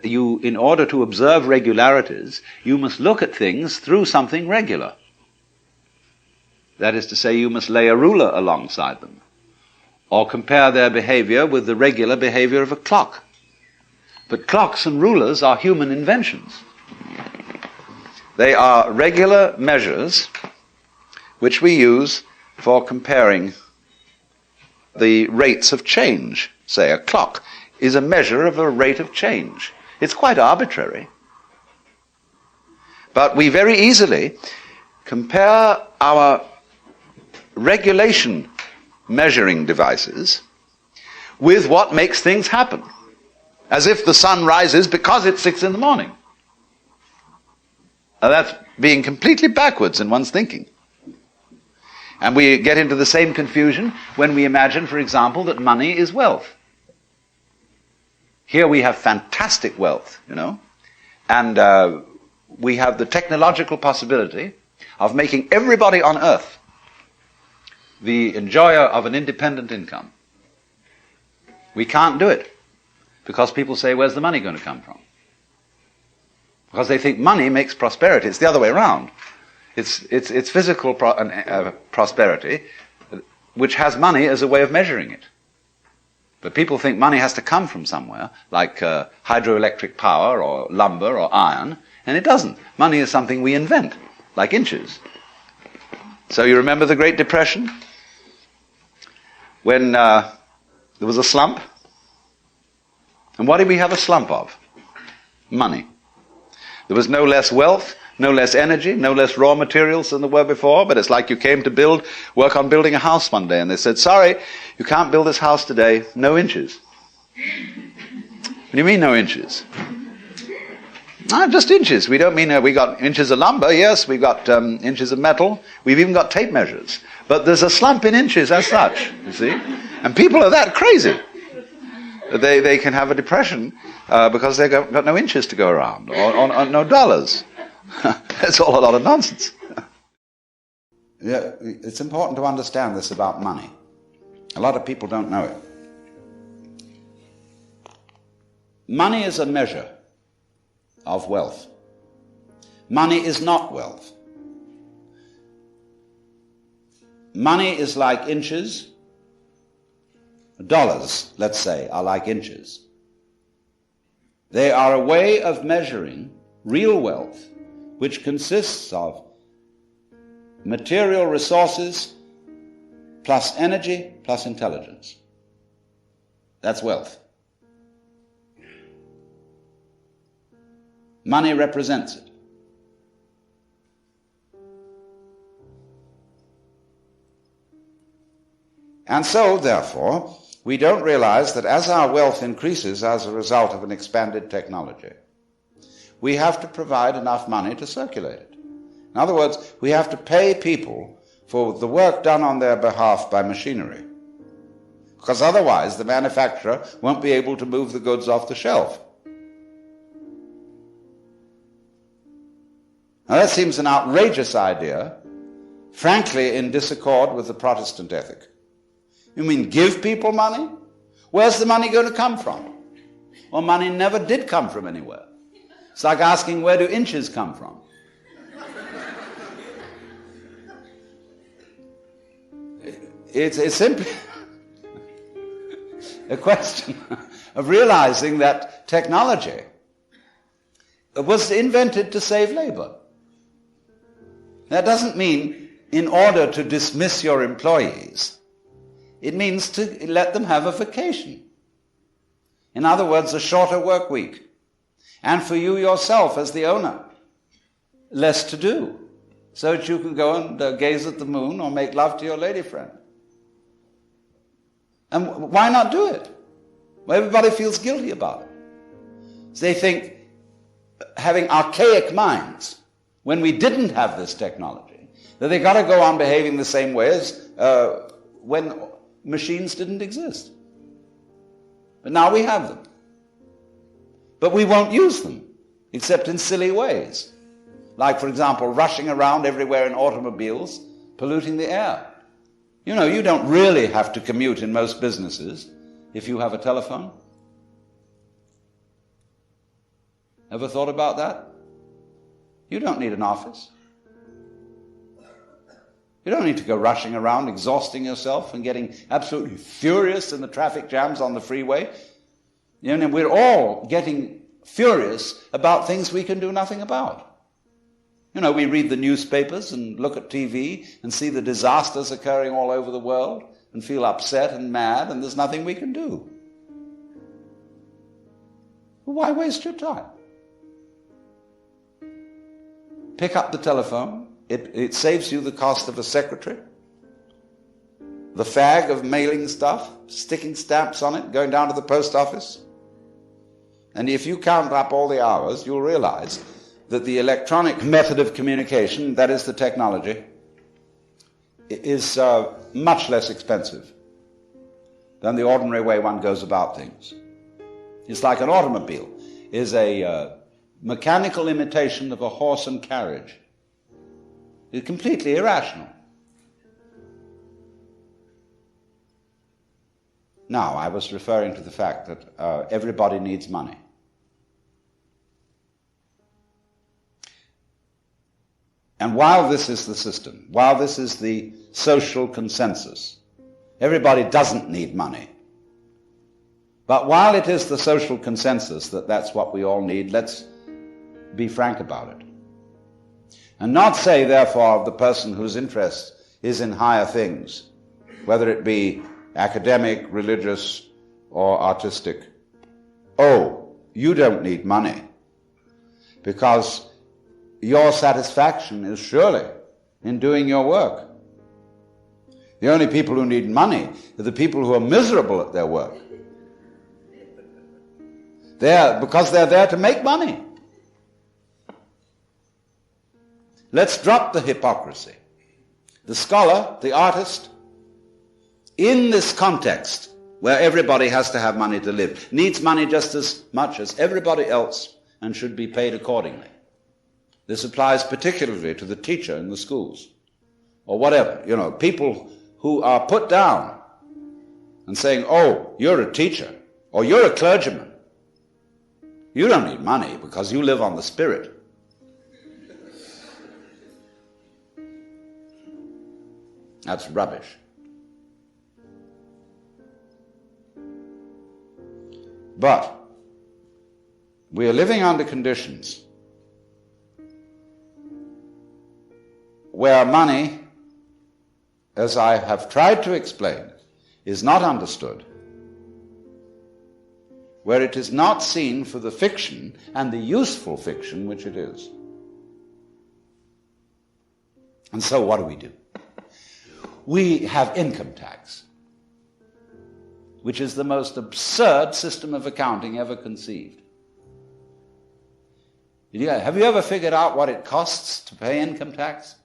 In order to observe regularities, you must look at things through something regular. That is to say, you must lay a ruler alongside them, or compare their behavior with the regular behavior of a clock. But clocks and rulers are human inventions. They are regular measures which we use for comparing the rates of change. Say, a clock is a measure of a rate of change. It's quite arbitrary. But we very easily compare our regulation measuring devices with what makes things happen, as if the sun rises because it's 6 in the morning. Now that's being completely backwards in one's thinking. And we get into the same confusion when we imagine, for example, that money is wealth. Here we have fantastic wealth, and we have the technological possibility of making everybody on earth the enjoyer of an independent income. We can't do it because people say, where's the money going to come from? Because they think money makes prosperity. It's the other way around. It's physical prosperity which has money as a way of measuring it. But people think money has to come from somewhere, like hydroelectric power or lumber or iron, and it doesn't. Money is something we invent, like inches. So you remember the Great Depression? When there was a slump? And what did we have a slump of? Money. There was no less wealth, no less energy, no less raw materials than there were before, but it's like you came to work on building a house one day, and they said, sorry, you can't build this house today, no inches. What do you mean no inches? Just inches. We don't mean we got inches of lumber. Yes, we got inches of metal. We've even got tape measures. But there's a slump in inches as such, you see. And people are that crazy. They can have a depression because they've got no inches to go around, or no dollars. That's all a lot of nonsense. Yeah, it's important to understand this about money. A lot of people don't know it. Money is a measure of wealth. Money is not wealth. Money is like inches. Dollars, let's say, are like inches. They are a way of measuring real wealth, which consists of material resources plus energy plus intelligence. That's wealth. Money represents it. And so, therefore, we don't realize that as our wealth increases as a result of an expanded technology, we have to provide enough money to circulate it. In other words, we have to pay people for the work done on their behalf by machinery, because otherwise the manufacturer won't be able to move the goods off the shelf. Now that seems an outrageous idea, frankly in disaccord with the Protestant ethic. You mean give people money? Where's the money going to come from? Well, money never did come from anywhere. It's like asking, where do inches come from? It's simply a question of realizing that technology was invented to save labor. That doesn't mean in order to dismiss your employees. It means to let them have a vacation. In other words, a shorter work week. And for you yourself as the owner, less to do, so that you can go and gaze at the moon or make love to your lady friend. And why not do it? Well, everybody feels guilty about it. So they think, having archaic minds, when we didn't have this technology, that they got to go on behaving the same way as when machines didn't exist. But now we have them. But we won't use them, except in silly ways. Like, for example, rushing around everywhere in automobiles, polluting the air. You know, you don't really have to commute in most businesses if you have a telephone. Ever thought about that? You don't need an office. You don't need to go rushing around, exhausting yourself and getting absolutely furious in the traffic jams on the freeway. You know, we're all getting furious about things we can do nothing about. You know, we read the newspapers and look at TV and see the disasters occurring all over the world and feel upset and mad, and there's nothing we can do. Well, why waste your time? Pick up the telephone. It saves you the cost of a secretary, the fag of mailing stuff, sticking stamps on it, going down to the post office. And if you count up all the hours, you'll realize that the electronic method of communication, that is the technology, is much less expensive than the ordinary way one goes about things. It's like an automobile is a mechanical imitation of a horse and carriage. It's completely irrational. Now, I was referring to the fact that everybody needs money. And while this is the system, while this is the social consensus, everybody doesn't need money. But while it is the social consensus that that's what we all need, let's be frank about it. And not say, therefore, of the person whose interest is in higher things, whether it be academic, religious, or artistic, oh, you don't need money, because your satisfaction is surely in doing your work. The only people who need money are the people who are miserable at their work. Because they're there to make money. Let's drop the hypocrisy. The scholar, the artist, in this context where everybody has to have money to live, needs money just as much as everybody else and should be paid accordingly. This applies particularly to the teacher in the schools, or whatever. You know, people who are put down and saying, oh, you're a teacher, or you're a clergyman. You don't need money because you live on the spirit. That's rubbish. But we are living under conditions where money, as I have tried to explain, is not understood, where it is not seen for the fiction and the useful fiction which it is. And so what do? We have income tax, which is the most absurd system of accounting ever conceived. Have you ever figured out what it costs to pay income tax?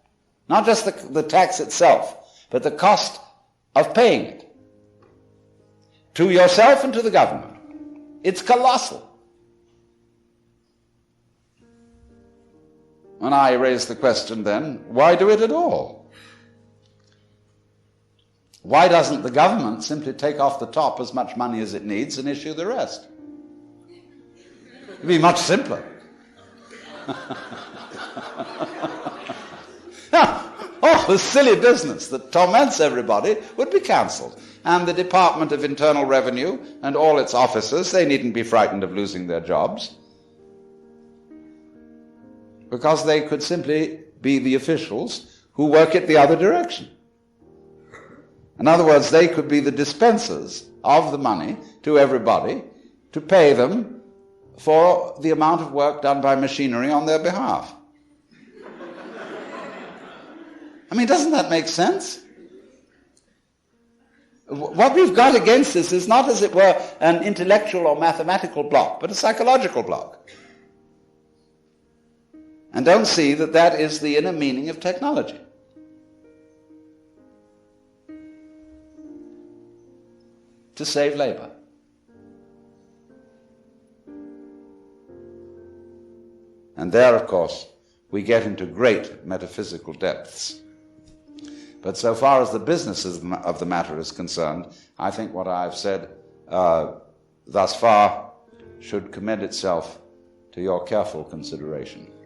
Not just the tax itself, but the cost of paying it to yourself and to the government. It's colossal. And I raise the question then, why do it at all? Why doesn't the government simply take off the top as much money as it needs and issue the rest? It'd be much simpler. Oh, the silly business that torments everybody would be cancelled. And the Department of Internal Revenue and all its officers, they needn't be frightened of losing their jobs, because they could simply be the officials who work it the other direction. In other words, they could be the dispensers of the money to everybody to pay them for the amount of work done by machinery on their behalf. I mean, doesn't that make sense? What we've got against this is not, as it were, an intellectual or mathematical block, but a psychological block. And don't see that that is the inner meaning of technology. To save labor. And there, of course, we get into great metaphysical depths. But so far as the business of the matter is concerned, I think what I've said thus far should commend itself to to your careful consideration.